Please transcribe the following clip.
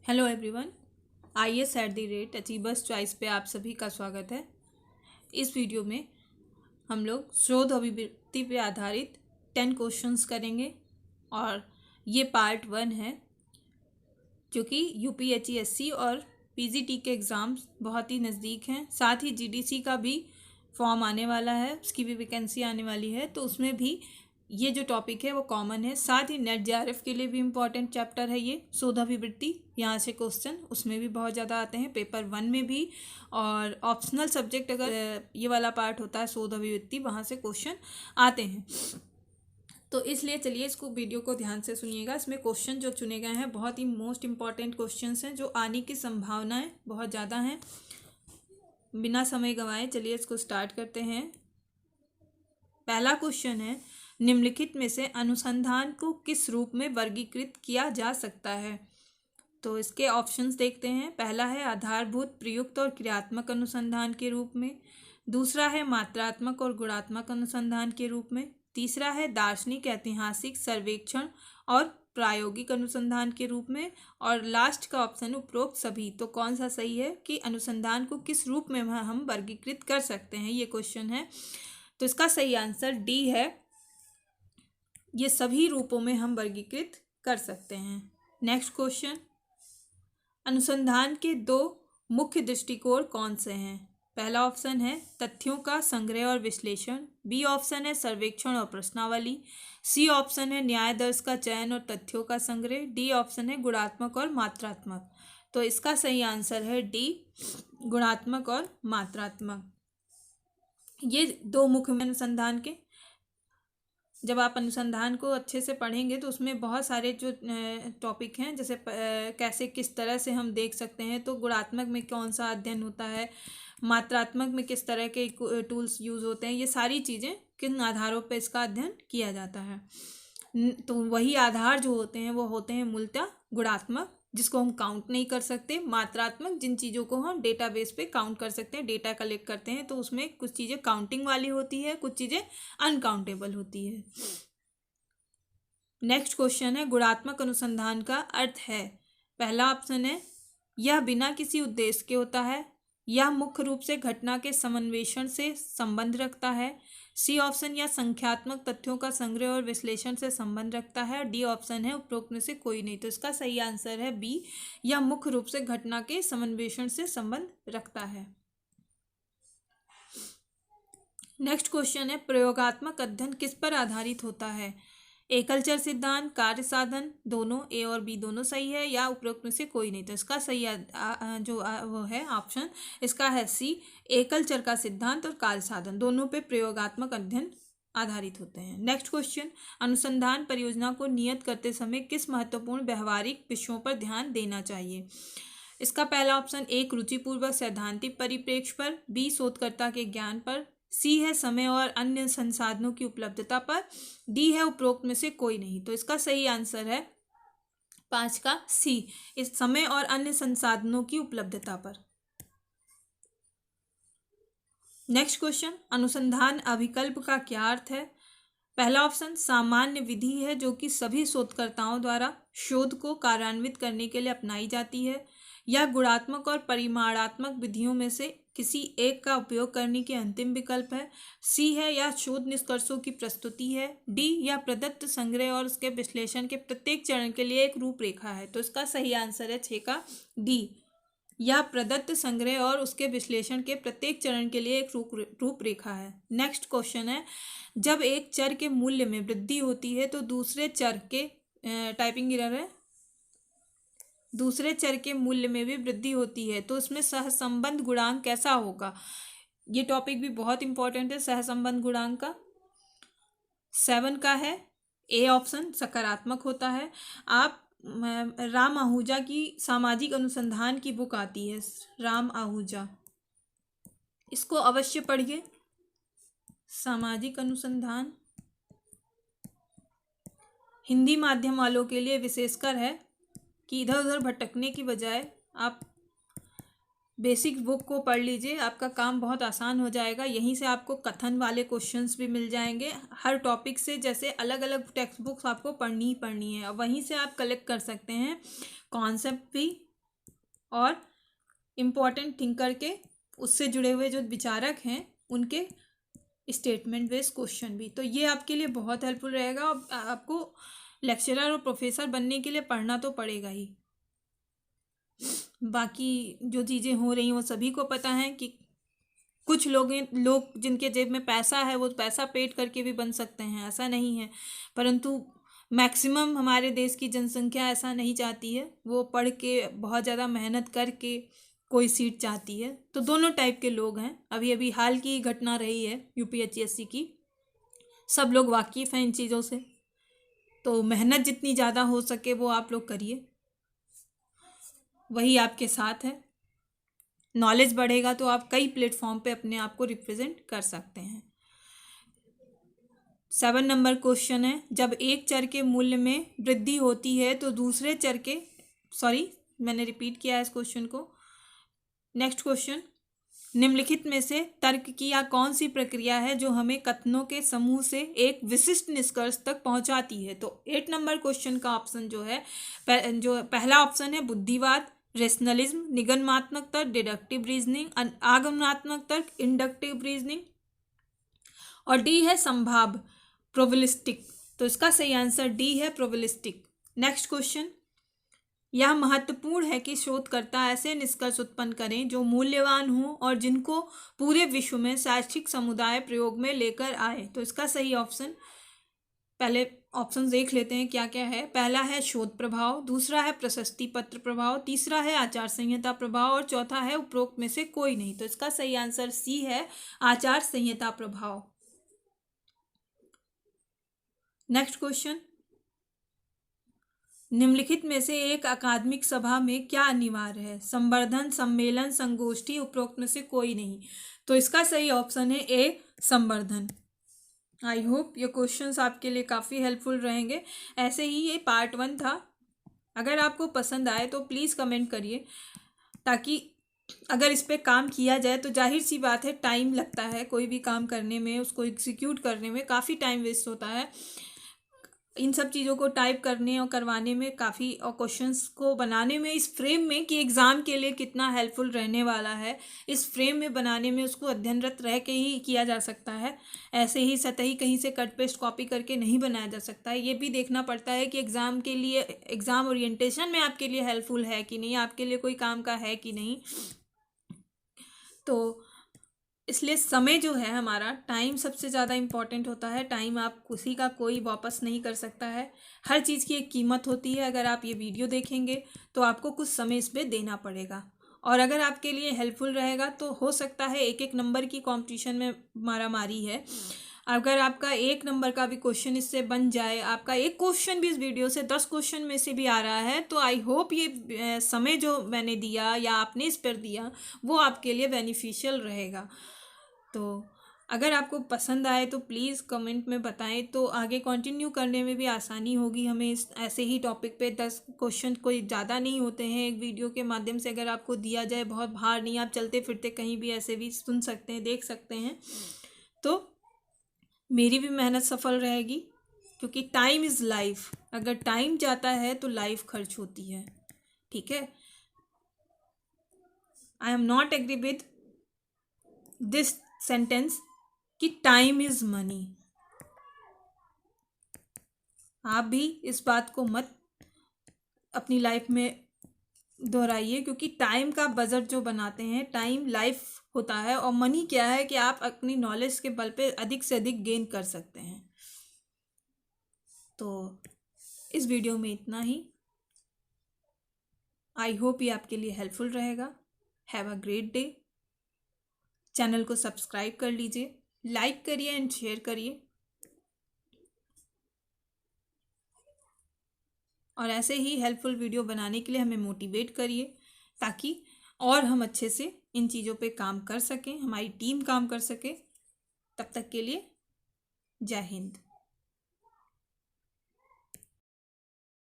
Hello everyone. IAS@अचीवर्स choice पे आप सभी का स्वागत है। इस वीडियो में हम लोग शोध अभिवृत्ति पे आधारित 10 क्वेश्चंस करेंगे और ये पार्ट 1 है, जो कि UPHESC और PGT के एग्ज़ाम्स बहुत ही नज़दीक हैं। साथ ही GDC का भी फॉर्म आने वाला है, उसकी भी वैकेंसी आने वाली है, तो उसमें भी ये जो टॉपिक है वो कॉमन है। साथ ही नेट JRF के लिए भी इम्पॉर्टेंट चैप्टर है ये शोधाभिवृत्ति। यहाँ से क्वेश्चन उसमें भी बहुत ज़्यादा आते हैं, पेपर 1 में भी। और ऑप्शनल सब्जेक्ट अगर ये वाला पार्ट होता है शोधाभिवृत्ति, वहाँ से क्वेश्चन आते हैं। तो इसलिए चलिए इसको वीडियो को ध्यान से सुनिएगा। इसमें क्वेश्चन जो चुने गए हैं बहुत ही मोस्ट इम्पॉर्टेंट क्वेश्चंस हैं, जो आने की संभावनाएं बहुत ज़्यादा हैं। बिना समय गंवाए चलिए इसको स्टार्ट करते हैं। पहला क्वेश्चन है, निम्नलिखित में से अनुसंधान को किस रूप में वर्गीकृत किया जा सकता है? तो इसके ऑप्शंस देखते हैं। पहला है आधारभूत, प्रयुक्त और क्रियात्मक अनुसंधान के रूप में। दूसरा है मात्रात्मक और गुणात्मक अनुसंधान के रूप में। तीसरा है दार्शनिक, ऐतिहासिक, सर्वेक्षण और प्रायोगिक अनुसंधान के रूप में। और लास्ट का ऑप्शन उपरोक्त सभी। तो कौन सा सही है कि अनुसंधान को किस रूप में हम वर्गीकृत कर सकते हैं, ये क्वेश्चन है। तो इसका सही आंसर डी है, ये सभी रूपों में हम वर्गीकृत कर सकते हैं। नेक्स्ट क्वेश्चन, अनुसंधान के दो मुख्य दृष्टिकोण कौन से हैं? पहला ऑप्शन है तथ्यों का संग्रह और विश्लेषण। बी ऑप्शन है सर्वेक्षण और प्रश्नावली। सी ऑप्शन है न्याय दर्श का चयन और तथ्यों का संग्रह। डी ऑप्शन है गुणात्मक और मात्रात्मक। तो इसका सही आंसर है डी, गुणात्मक और मात्रात्मक। ये दो मुख्य अनुसंधान के, जब आप अनुसंधान को अच्छे से पढ़ेंगे तो उसमें बहुत सारे जो टॉपिक हैं, जैसे कैसे किस तरह से हम देख सकते हैं, तो गुणात्मक में कौन सा अध्ययन होता है, मात्रात्मक में किस तरह के टूल्स यूज़ होते हैं, ये सारी चीज़ें किन आधारों पर इसका अध्ययन किया जाता है। तो वही आधार जो होते हैं वो होते हैं मूलतः गुणात्मक, जिसको हम काउंट नहीं कर सकते। मात्रात्मक, जिन चीज़ों को हम डेटाबेस पे काउंट कर सकते हैं, डेटा कलेक्ट करते हैं, तो उसमें कुछ चीज़ें काउंटिंग वाली होती है, कुछ चीज़ें अनकाउंटेबल होती है। नेक्स्ट क्वेश्चन है, गुणात्मक अनुसंधान का अर्थ है। पहला ऑप्शन है यह बिना किसी उद्देश्य के होता है। यह मुख्य रूप से घटना के समन्वेषण से संबंध रखता है। सी ऑप्शन या संख्यात्मक तथ्यों का संग्रह और विश्लेषण से संबंध रखता है। डी ऑप्शन है उपरोक्त में से कोई नहीं। तो इसका सही आंसर है बी, यह मुख्य रूप से घटना के समन्वेषण से संबंध रखता है। नेक्स्ट क्वेश्चन है, प्रयोगात्मक अध्ययन किस पर आधारित होता है? एकल चर सिद्धांत, कार्य साधन, दोनों, ए और बी दोनों सही है, या उपरोक्त में से कोई नहीं। तो इसका सही वो है ऑप्शन, इसका है सी, एकल चर का सिद्धांत और कार्य साधन दोनों पे प्रयोगात्मक अध्ययन आधारित होते हैं। नेक्स्ट क्वेश्चन, अनुसंधान परियोजना को नियत करते समय किस महत्वपूर्ण व्यवहारिक विषयों पर ध्यान देना चाहिए? इसका पहला ऑप्शन, एक रुचिपूर्वक सैद्धांतिक परिप्रेक्ष्य पर। बी शोधकर्ता के ज्ञान पर। सी है समय और अन्य संसाधनों की उपलब्धता पर। डी है उपरोक्त में से कोई नहीं। तो इसका सही आंसर है 5 का सी, इस समय और अन्य संसाधनों की उपलब्धता पर। नेक्स्ट क्वेश्चन, अनुसंधान अभिकल्प का क्या अर्थ है? पहला ऑप्शन, सामान्य विधि है जो कि सभी शोधकर्ताओं द्वारा शोध को कार्यान्वित करने के लिए अपनाई जाती है। यह गुणात्मक और परिमाणात्मक विधियों में से किसी एक का उपयोग करने के अंतिम विकल्प है। सी है या शोध निष्कर्षों की प्रस्तुति है। डी या प्रदत्त संग्रह और उसके विश्लेषण के प्रत्येक चरण के लिए एक रूपरेखा है। तो इसका सही आंसर है 6 का डी, यह प्रदत्त संग्रह और उसके विश्लेषण के प्रत्येक चरण के लिए एक रूपरेखा है। नेक्स्ट क्वेश्चन है, जब एक चर के मूल्य में वृद्धि होती है तो दूसरे चर के टाइपिंग एरर है, दूसरे चर के मूल्य में भी वृद्धि होती है, तो उसमें सहसंबंध गुणांक कैसा होगा? ये टॉपिक भी बहुत इंपॉर्टेंट है। सहसंबंध गुणांक का 7 का है, ए ऑप्शन सकारात्मक होता है। आप राम आहूजा की सामाजिक अनुसंधान की बुक आती है, राम आहूजा, इसको अवश्य पढ़िए। सामाजिक अनुसंधान हिंदी माध्यम वालों के लिए विशेषकर है कि इधर उधर भटकने की बजाय आप बेसिक बुक को पढ़ लीजिए, आपका काम बहुत आसान हो जाएगा। यहीं से आपको कथन वाले क्वेश्चंस भी मिल जाएंगे हर टॉपिक से, जैसे अलग अलग टेक्स्ट बुक्स आपको पढ़नी ही पढ़नी है, और वहीं से आप कलेक्ट कर सकते हैं कॉन्सेप्ट भी और इम्पोर्टेंट थिंकर के उससे जुड़े हुए जो विचारक हैं उनके स्टेटमेंट बेस्ड क्वेश्चन भी। तो ये आपके लिए बहुत हेल्पफुल रहेगा। और आपको लेक्चरर और प्रोफेसर बनने के लिए पढ़ना तो पड़ेगा ही। बाकी जो चीज़ें हो रही हैं वो सभी को पता है कि कुछ लोग जिनके जेब में पैसा है वो पैसा पेड करके भी बन सकते हैं, ऐसा नहीं है। परंतु मैक्सिमम हमारे देश की जनसंख्या ऐसा नहीं चाहती है, वो पढ़ के बहुत ज़्यादा मेहनत करके कोई सीट चाहती है। तो दोनों टाइप के लोग हैं। अभी अभी हाल की घटना रही है UPSC की, सब लोग वाकिफ़ हैं इन चीज़ों से। तो मेहनत जितनी ज़्यादा हो सके वो आप लोग करिए, वही आपके साथ है। नॉलेज बढ़ेगा तो आप कई प्लेटफॉर्म पे अपने आप को रिप्रेजेंट कर सकते हैं। 7 नंबर क्वेश्चन है, जब एक चर के मूल्य में वृद्धि होती है तो दूसरे चर के मैंने रिपीट किया है इस क्वेश्चन को। नेक्स्ट क्वेश्चन, निम्नलिखित में से तर्क की या कौन सी प्रक्रिया है जो हमें कथनों के समूह से एक विशिष्ट निष्कर्ष तक पहुंचाती है। तो 8 नंबर क्वेश्चन का ऑप्शन जो है, जो पहला ऑप्शन है बुद्धिवाद, रेशनलिज्म, निगमनात्मक तर्क, डिडक्टिव रीजनिंग, आगमनात्मक तर्क, इंडक्टिव रीजनिंग, और डी है संभाव्य प्रोबेबिलिस्टिक। तो इसका सही आंसर डी है प्रोबेबिलिस्टिक। नेक्स्ट क्वेश्चन, यह महत्वपूर्ण है कि शोधकर्ता ऐसे निष्कर्ष उत्पन्न करें जो मूल्यवान हों और जिनको पूरे विश्व में शैक्षिक समुदाय प्रयोग में लेकर आए। तो इसका सही ऑप्शन, पहले ऑप्शन देख लेते हैं क्या क्या है। पहला है शोध प्रभाव, दूसरा है प्रशस्ति पत्र प्रभाव, तीसरा है आचार संहिता प्रभाव और चौथा है उपरोक्त में से कोई नहीं। तो इसका सही आंसर सी है, आचार संहिता प्रभाव। नेक्स्ट क्वेश्चन, निम्नलिखित में से एक अकादमिक सभा में क्या अनिवार्य है? संवर्धन, सम्मेलन, संगोष्ठी, उपरोक्त में से कोई नहीं। तो इसका सही ऑप्शन है ए, संवर्धन। आई होप ये क्वेश्चंस आपके लिए काफ़ी हेल्पफुल रहेंगे। ऐसे ही ये पार्ट 1 था। अगर आपको पसंद आए तो प्लीज़ कमेंट करिए, ताकि अगर इस पर काम किया जाए तो जाहिर सी बात है टाइम लगता है कोई भी काम करने में, उसको एग्जीक्यूट करने में काफ़ी टाइम वेस्ट होता है। इन सब चीज़ों को टाइप करने और करवाने में काफ़ी, और क्वेश्चंस को बनाने में इस फ्रेम में कि एग्ज़ाम के लिए कितना हेल्पफुल रहने वाला है, इस फ्रेम में बनाने में उसको अध्ययनरत रह के ही किया जा सकता है। ऐसे ही सतही कहीं से कट पेस्ट कॉपी करके नहीं बनाया जा सकता है। ये भी देखना पड़ता है कि एग्ज़ाम के लिए, एग्ज़ाम ओरिएंटेशन में आपके लिए हेल्पफुल है कि नहीं, आपके लिए कोई काम का है कि नहीं। तो इसलिए समय जो है हमारा, टाइम सबसे ज़्यादा इम्पॉर्टेंट होता है। टाइम आप किसी का कोई वापस नहीं कर सकता है। हर चीज़ की एक कीमत होती है। अगर आप ये वीडियो देखेंगे तो आपको कुछ समय इस पर देना पड़ेगा, और अगर आपके लिए हेल्पफुल रहेगा तो हो सकता है 1-1 नंबर की कंपटीशन में मारामारी है। अगर आपका 1 नंबर का भी क्वेश्चन इससे बन जाए, आपका एक क्वेश्चन भी इस वीडियो से 10 क्वेश्चन में से भी आ रहा है, तो आई होप ये समय जो मैंने दिया या आपने इस पर दिया वो आपके लिए बेनिफिशियल रहेगा। तो अगर आपको पसंद आए तो प्लीज़ कमेंट में बताएं, तो आगे कंटिन्यू करने में भी आसानी होगी हमें। इस ऐसे ही टॉपिक पे 10 क्वेश्चन कोई ज़्यादा नहीं होते हैं। एक वीडियो के माध्यम से अगर आपको दिया जाए, बहुत भार नहीं, आप चलते फिरते कहीं भी ऐसे भी सुन सकते हैं, देख सकते हैं, तो मेरी भी मेहनत सफल रहेगी। क्योंकि टाइम इज़ लाइफ, अगर टाइम जाता है तो लाइफ खर्च होती है। ठीक है, I am not agree with this sentence कि टाइम इज मनी। आप भी इस बात को मत अपनी लाइफ में दोहराइए, क्योंकि टाइम का बजट जो बनाते हैं, टाइम लाइफ होता है, और मनी क्या है कि आप अपनी नॉलेज के बल पे अधिक से अधिक गेन कर सकते हैं। तो इस वीडियो में इतना ही। आई होप ये आपके लिए हेल्पफुल रहेगा। Have a great day. Channel को सब्सक्राइब कर लीजिए, लाइक करिए एंड शेयर करिए, और ऐसे ही हेल्पफुल वीडियो बनाने के लिए हमें मोटिवेट करिए, ताकि और हम अच्छे से इन चीज़ों पे काम कर सकें, हमारी टीम काम कर सके। तब तक के लिए जय हिंद।